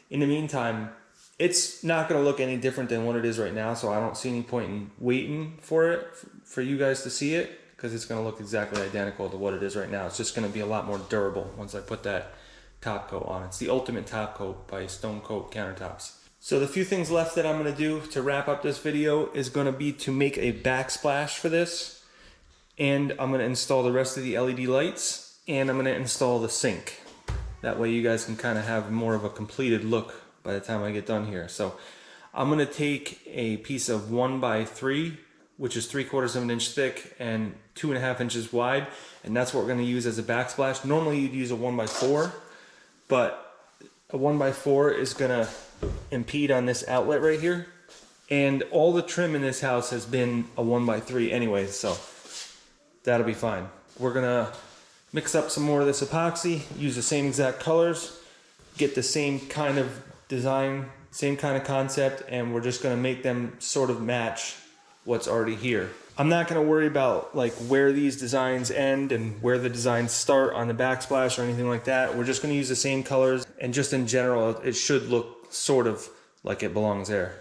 in the meantime, it's not going to look any different than what it is right now, so I don't see any point in waiting for it, for you guys to see it, because it's going to look exactly identical to what it is right now. It's just going to be a lot more durable once I put that top coat on. It's the ultimate top coat by Stone Coat Countertops. So the few things left that I'm going to do to wrap up this video is going to be to make a backsplash for this, and I'm going to install the rest of the LED lights, and I'm going to install the sink. That way you guys can kind of have more of a completed look by the time I get done here. So I'm going to take a piece of 1x3, which is 3/4 of an inch thick and 2.5 inches wide, and that's what we're going to use as a backsplash. Normally you'd use a 1x4, but a 1x4 is going to impede on this outlet right here, and all the trim in this house has been a 1x3 anyway, so that'll be fine. We're going to mix up some more of this epoxy, use the same exact colors, get the same kind of design, same kind of concept, and we're just going to make them sort of match what's already here. I'm not going to worry about like where these designs end and where the designs start on the backsplash or anything like that. We're just going to use the same colors, and just in general it should look sort of like it belongs there.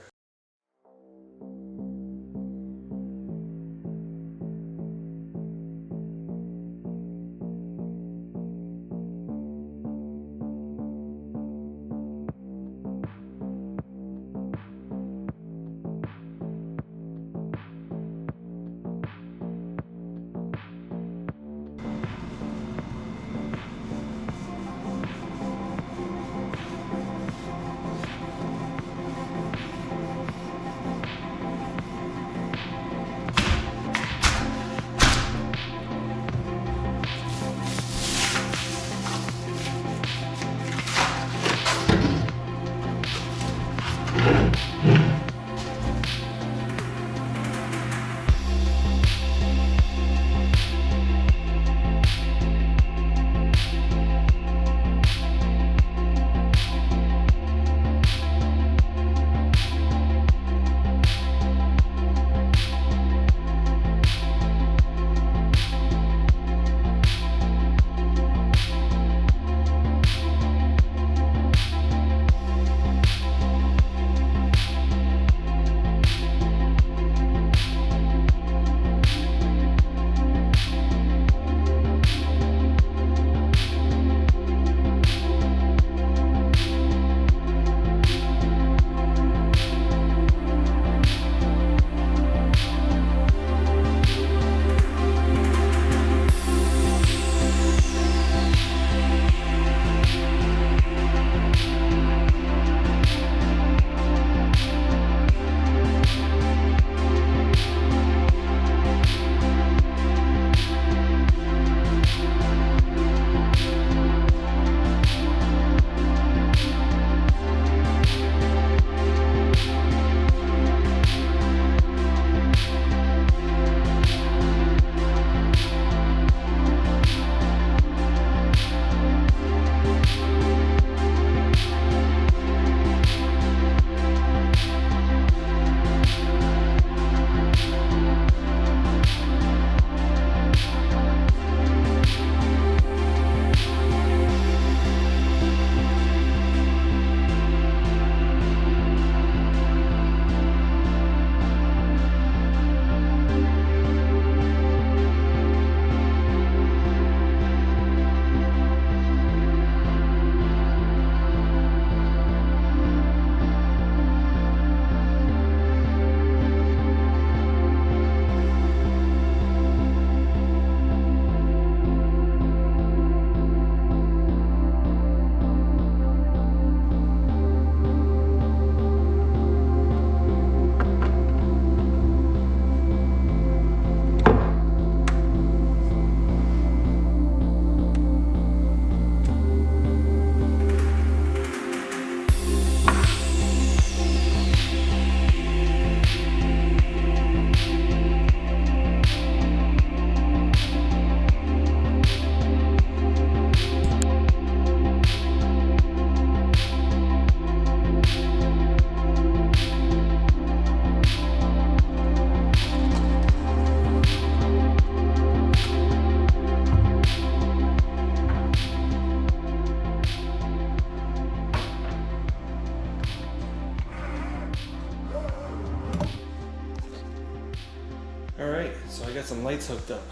Alright, so I got some lights hooked up.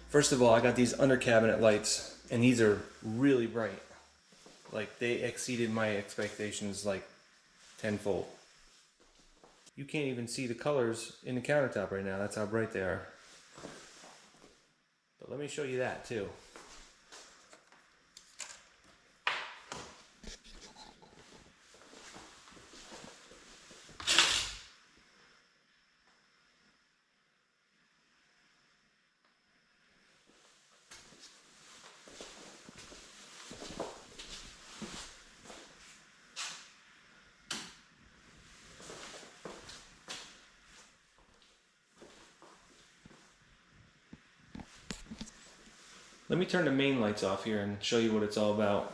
First of all, I got these under cabinet lights, and these are really bright. Like, they exceeded my expectations like tenfold. You can't even see the colors in the countertop right now, that's how bright they are. But let me show you that too. Let me turn the main lights off here and show you what it's all about.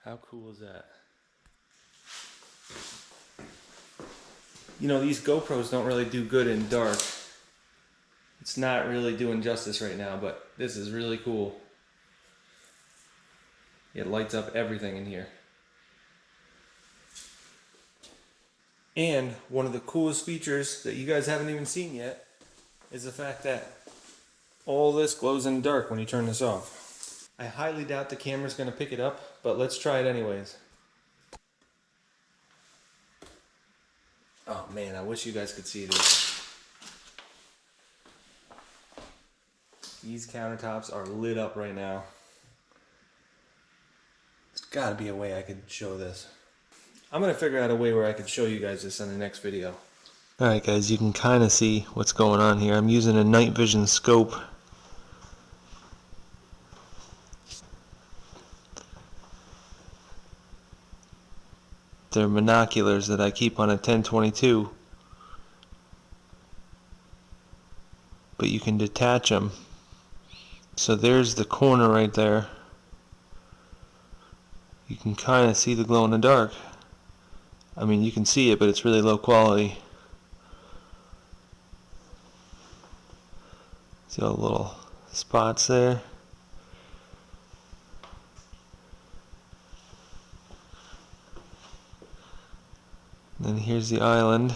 How cool is that? You know, these GoPros don't really do good in dark. It's not really doing justice right now, but this is really cool. It lights up everything in here. And one of the coolest features that you guys haven't even seen yet is the fact that all this glows in the dark when you turn this off. I highly doubt the camera's going to pick it up, but let's try it anyways. Oh man, I wish you guys could see this. These countertops are lit up right now. gotta be a way I could show this. I'm gonna figure out a way where I could show you guys this in the next video. Alright guys, you can kind of see what's going on here. I'm using a night vision scope. They're binoculars that I keep on a 1022. But you can detach them. So there's the corner right there. You can kind of see the glow in the dark. I mean, you can see it, but it's really low quality. See all the little spots there? And then here's the island.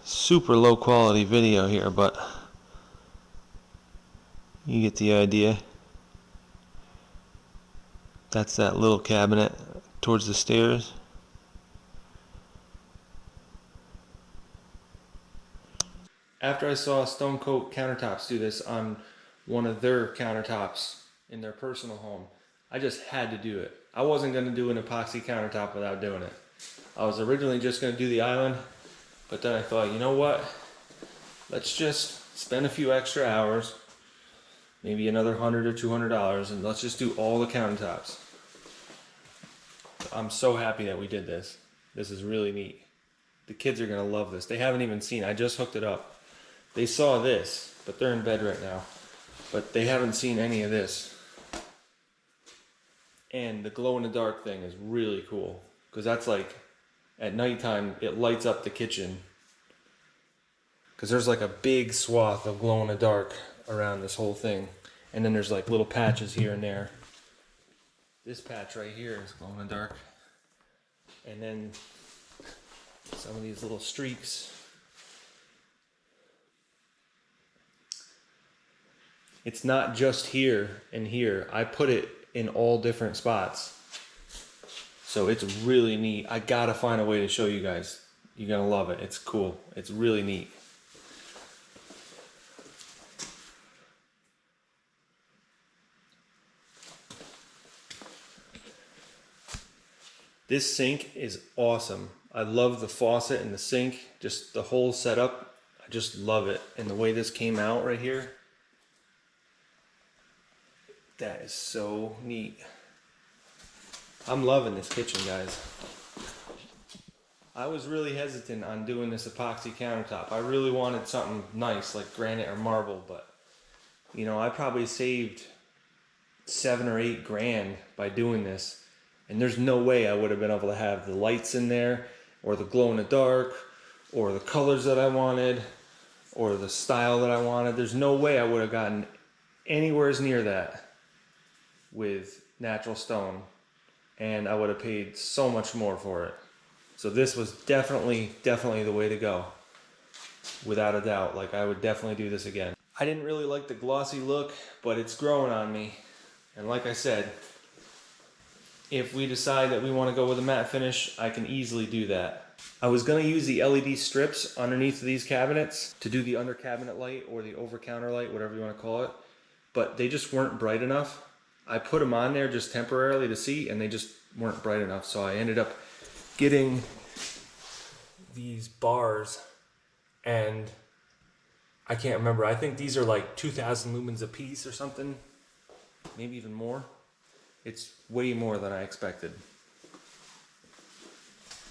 Super low quality video here, but you get the idea. That's that little cabinet towards the stairs. After I saw Stone Coat Countertops do this on one of their countertops in their personal home, I just had to do it. I wasn't going to do an epoxy countertop without doing it. I was originally just going to do the island, but then I thought, you know what? Let's just spend a few extra hours, maybe another $100 or $200, and let's just do all the countertops. I'm so happy that we did this. This is really neat. The kids are going to love this. They haven't even seen it. I just hooked it up. They saw this, but they're in bed right now. But they haven't seen any of this. And the glow in the dark thing is really cool. Because that's like, at nighttime, it lights up the kitchen. Because there's like a big swath of glow in the dark around this whole thing. And then there's like little patches here and there. This patch right here is glow in the dark. And then some of these little streaks. It's not just here and here. I put it in all different spots. So it's really neat. I gotta find a way to show you guys. You're gonna love it. It's cool. It's really neat. This sink is awesome. I love the faucet and the sink, just the whole setup. I just love it. And the way this came out right here, that is so neat. I'm loving this kitchen, guys. I was really hesitant on doing this epoxy countertop. I really wanted something nice like granite or marble, but you know, I probably saved $7 or $8 grand by doing this. And there's no way I would have been able to have the lights in there, or the glow in the dark, or the colors that I wanted, or the style that I wanted. There's no way I would have gotten anywhere near that with natural stone. And I would have paid so much more for it. So this was definitely the way to go. Without a doubt. Like, I would definitely do this again. I didn't really like the glossy look, but it's growing on me. And like I said, if we decide that we want to go with a matte finish, I can easily do that. I was going to use the LED strips underneath these cabinets to do the under cabinet light or the over counter light, whatever you want to call it, but they just weren't bright enough. I put them on there just temporarily to see, and they just weren't bright enough, so I ended up getting these bars, and I can't remember. I think these are like 2,000 lumens a piece or something, maybe even more. It's way more than I expected.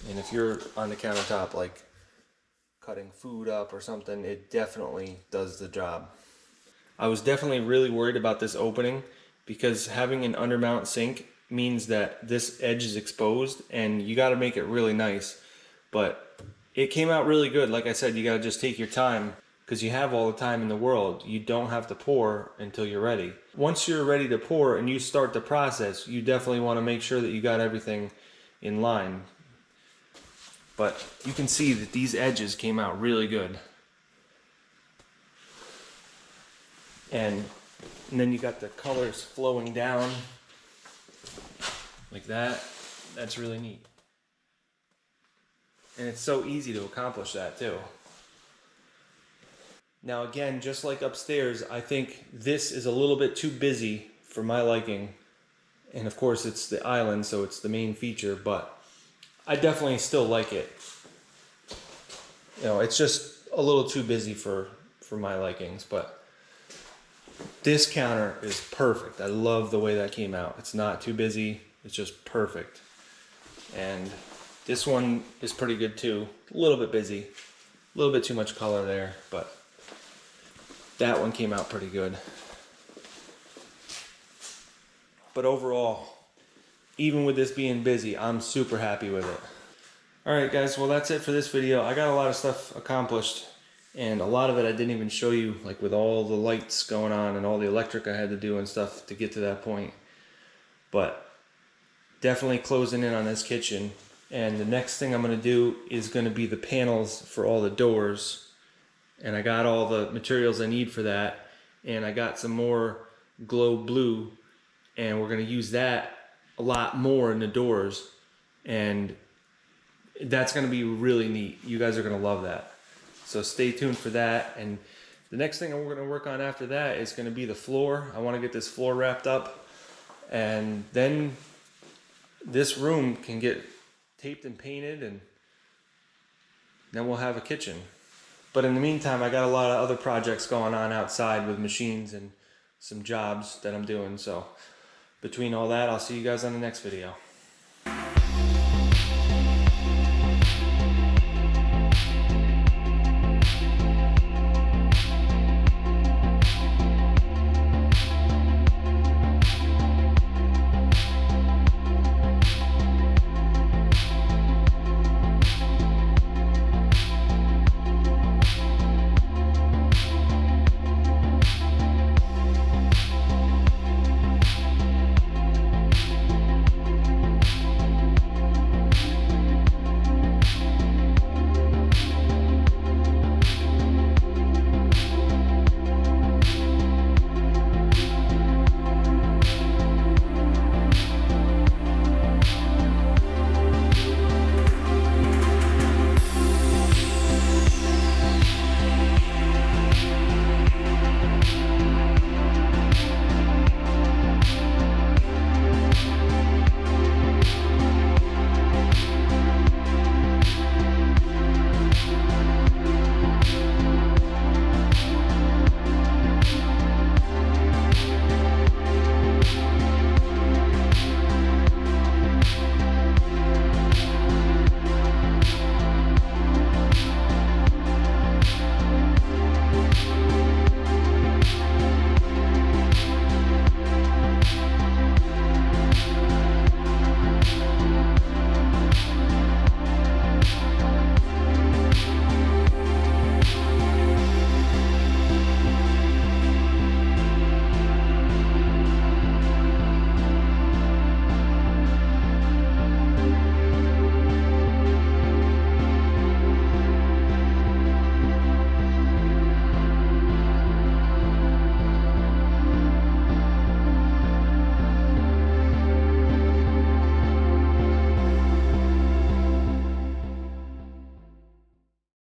And if you're on the countertop, like cutting food up or something, it definitely does the job. I was definitely really worried about this opening because having an undermount sink means that this edge is exposed and you got to make it really nice. But it came out really good. Like I said, you got to just take your time because you have all the time in the world. You don't have to pour until you're ready. Once you're ready to pour and you start the process, you definitely want to make sure that you got everything in line. But you can see that these edges came out really good. And then you got the colors flowing down like that. That's really neat. And it's so easy to accomplish that too. Now again, just like upstairs, I think this is a little bit too busy for my liking. And of course it's the island, so it's the main feature, but I definitely still like it. You know, it's just a little too busy for my likings, but this counter is perfect. I love the way that came out. It's not too busy, it's just perfect. And this one is pretty good too. A little bit busy, a little bit too much color there, but that one came out pretty good. But overall, even with this being busy, I'm super happy with it. Alright guys, well that's it for this video. I got a lot of stuff accomplished, and a lot of it I didn't even show you, like with all the lights going on and all the electric I had to do and stuff to get to that point. But definitely closing in on this kitchen. And the next thing I'm going to do is going to be the panels for all the doors. And I got all the materials I need for that. And I got some more glow blue. And we're going to use that a lot more in the doors. And that's going to be really neat. You guys are going to love that. So stay tuned for that. And the next thing we're going to work on after that is going to be the floor. I want to get this floor wrapped up. And then this room can get taped and painted, and then we'll have a kitchen. But in the meantime, I got a lot of other projects going on outside with machines and some jobs that I'm doing. So between all that, I'll see you guys on the next video.